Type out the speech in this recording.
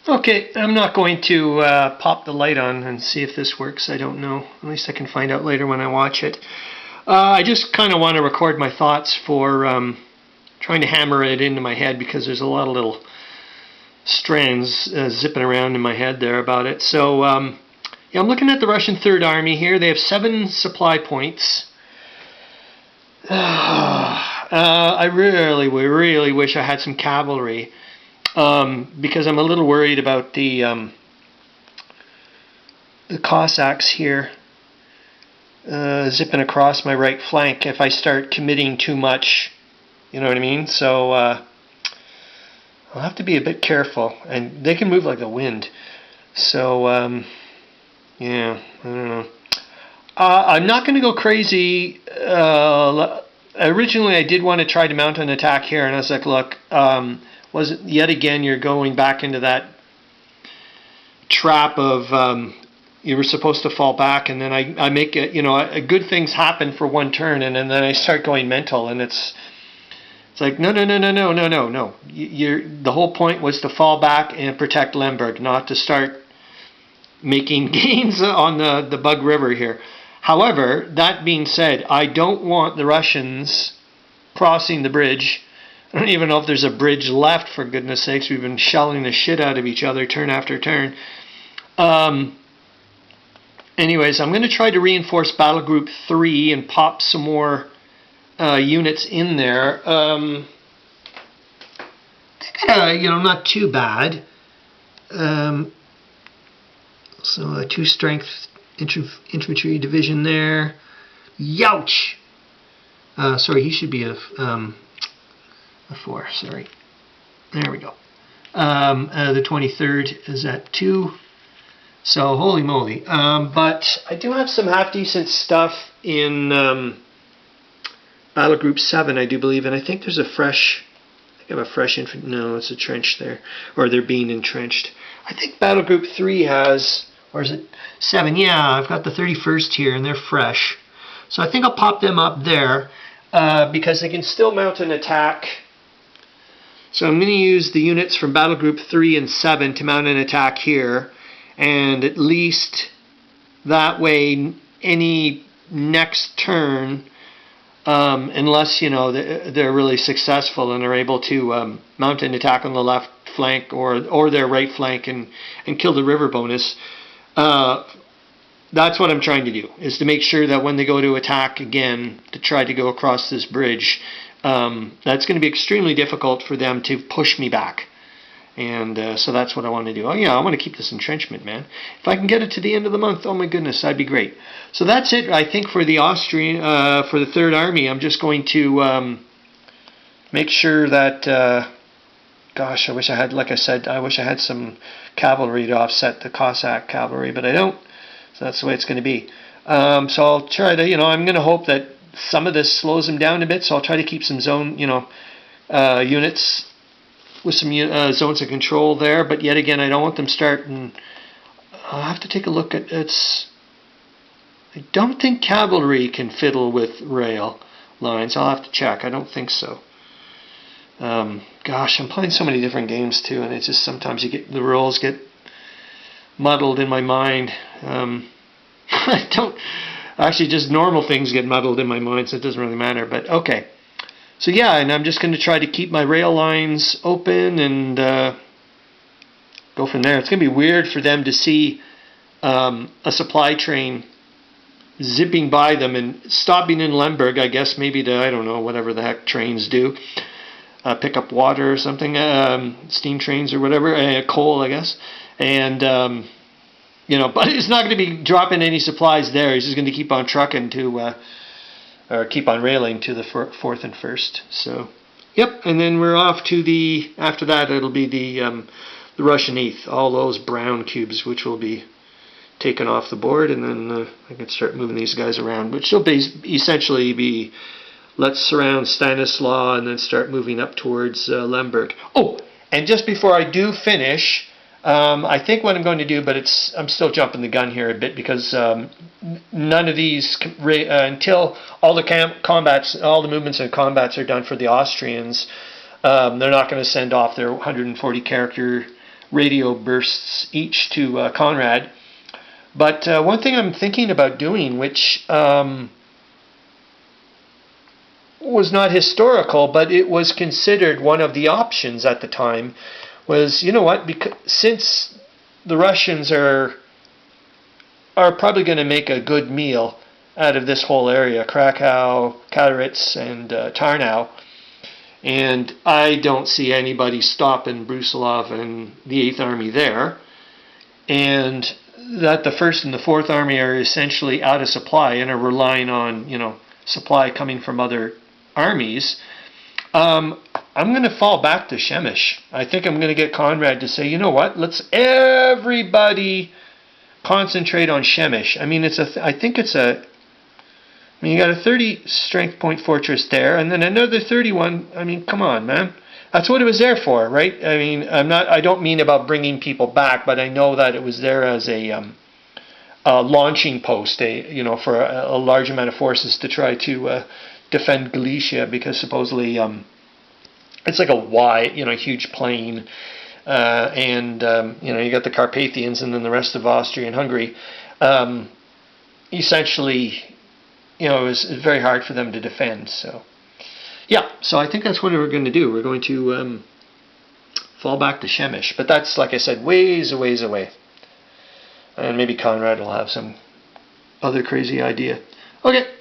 Okay, I'm not going to pop the light on and see if this works. I don't know. At least I can find out later when I watch it. I just kind of want to record my thoughts for trying to hammer it into my head because there's a lot of little strands zipping around in my head there about it. So yeah, I'm looking at the Russian Third Army here. They have 7 supply points. I really wish I had some cavalry. Because I'm a little worried about the Cossacks here zipping across my right flank if I start committing too much, you know what I mean? So I'll have to be a bit careful, and they can move like the wind. So yeah, I don't know. I'm not going to go crazy. Originally I did want to try to mount an attack here, and I was like, look, was it yet again you're going back into that trap of you were supposed to fall back, and then I make it, good things happen for one turn, and then I start going mental, and it's like no. The whole point was to fall back and protect Lemberg, not to start making gains on the Bug River here. However, that being said, I don't want the Russians crossing the bridge. I don't even know if there's a bridge left, for goodness sakes. We've been shelling the shit out of each other turn after turn. Anyways, I'm going to try to reinforce Battle Group 3 and pop some more units in there. Not too bad. So a 2 strength infantry division there. Youch! Sorry, he should be a 4, sorry. There we go. The 23rd is at 2. So, holy moly. But I do have some half-decent stuff in Battle Group 7, I do believe. And I think there's a fresh... I have a fresh infantry... No, it's a trench there. Or they're being entrenched. I think Battle Group 3 has... Or is it 7? Yeah, I've got the 31st here, and they're fresh. So I think I'll pop them up there. Because they can still mount an attack. So I'm going to use the units from Battle Group 3 and 7 to mount an attack here. And at least that way, any next turn, unless, they're really successful and are able to mount an attack on the left flank or their right flank and kill the river bonus, that's what I'm trying to do, is to make sure that when they go to attack again, to try to go across this bridge, that's going to be extremely difficult for them to push me back. And so that's what I want to do. Oh yeah, I want to keep this entrenchment, man. If I can get it to the end of the month, oh my goodness, that'd be great. So that's it, I think, for the Austrian, for the Third Army. I'm just going to make sure that, gosh, I wish I had, like I said, I wish I had some cavalry to offset the Cossack cavalry, but I don't. So that's the way it's going to be. So I'll try to, I'm going to hope that some of this slows them down a bit. So I'll try to keep some zone, units with some zones of control there. But yet again, I don't want them starting. I'll have to take a look at its. I don't think cavalry can fiddle with rail lines. I'll have to check. I don't think so. Gosh, I'm playing so many different games too, and it's just sometimes the rules get muddled in my mind. I don't actually, just normal things get muddled in my mind, so it doesn't really matter. But okay, so yeah, and I'm just going to try to keep my rail lines open and go from there. It's going to be weird for them to see a supply train zipping by them and stopping in Lemberg. I guess maybe to, I don't know, whatever the heck trains do. Pick up water or something, steam trains or whatever, coal, I guess. And, but he's not going to be dropping any supplies there. He's just going to keep on trucking to, or keep on railing to the 4th and 1st. So, yep, and then we're off to after that it'll be the Russian 8th, all those brown cubes, which will be taken off the board, and then I can start moving these guys around, which will essentially be... Let's surround Stanislaw and then start moving up towards Lemberg. Oh, and just before I do finish, I think what I'm going to do, but I'm still jumping the gun here a bit because none of these, until all the movements and combats are done for the Austrians, they're not going to send off their 140 character radio bursts each to Conrad. But one thing I'm thinking about doing, which was not historical, but it was considered one of the options at the time, was, you know what, because since the Russians are probably going to make a good meal out of this whole area, Krakow, Katowice, and Tarnow, and I don't see anybody stopping Brusilov and the 8th Army there, and that the 1st and the 4th Army are essentially out of supply and are relying on, supply coming from other armies, I'm going to fall back to Przemyśl. I think I'm going to get Conrad to say, you know what, let's everybody concentrate on Przemyśl. I mean, you got a 30 strength point fortress there, and then another 31. I mean, come on, man. That's what it was there for, right? I mean, I don't mean about bringing people back, but I know that it was there as a launching post, for a large amount of forces to try to defend Galicia, because supposedly it's like a wide, huge plain, and you got the Carpathians and then the rest of Austria and Hungary. Essentially, it was very hard for them to defend. So, yeah. So I think that's what we're going to do. We're going to fall back to Przemyśl, but that's, like I said, ways away. And maybe Conrad will have some other crazy idea. Okay.